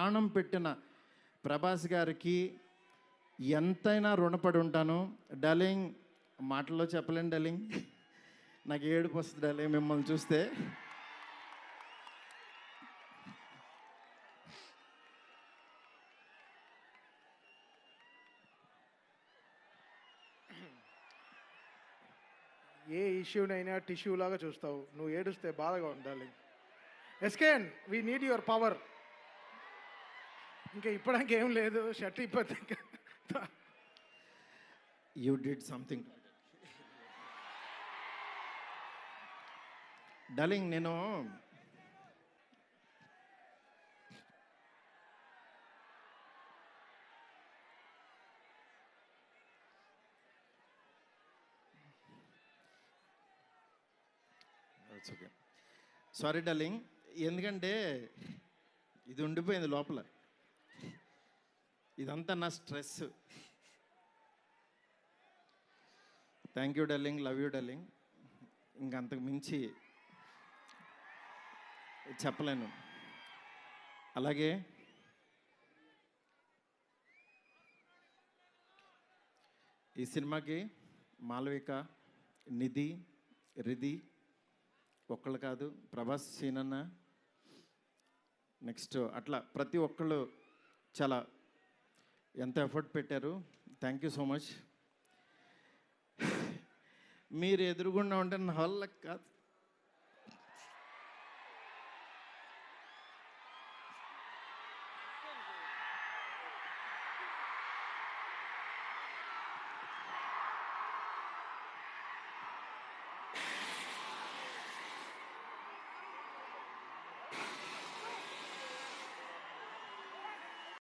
ప్రాణం పెట్టిన ప్రభాస్ గారికి ఎంతైనా రుణపడి ఉంటాను. డార్లింగ్, మాటల్లో చెప్పలేను డార్లింగ్, నాకు ఏడుపు వస్తుంది డార్లింగ్ మిమ్మల్ని చూస్తే. ఏ ఇష్యూనైనా టిష్యూ లాగా చూస్తావు, నువ్వు ఏడుస్తే బాధగా ఉండాలి. ఎస్కేన్, వీ నీడ్ యువర్ పవర్. ఇంకా ఇప్పడానికి ఏం లేదు, షర్ట్ ఇప్పటి యూ డిడ్ సంథింగ్ డార్లింగ్. నేను ఓకే, సారీ డార్లింగ్, ఎందుకంటే ఇది ఉండిపోయింది లోపల, ఇదంతా నా stress. Thank you darling, love you darling, ఇంకంతకు మించి చెప్పలేను. అలాగే ఈ సినిమాకి మాలవిక, నిధి, రిధి ఒక్కళ్ళు కాదు, ప్రభాస్, సీనన్న, నెక్స్ట్ అట్లా ప్రతి ఒక్కళ్ళు చాలా ఎంత ఎఫర్ట్ పెట్టారు. Thank you so much. మీరు ఎదురుగుండా ఉంటే నా వల్ల కాదు.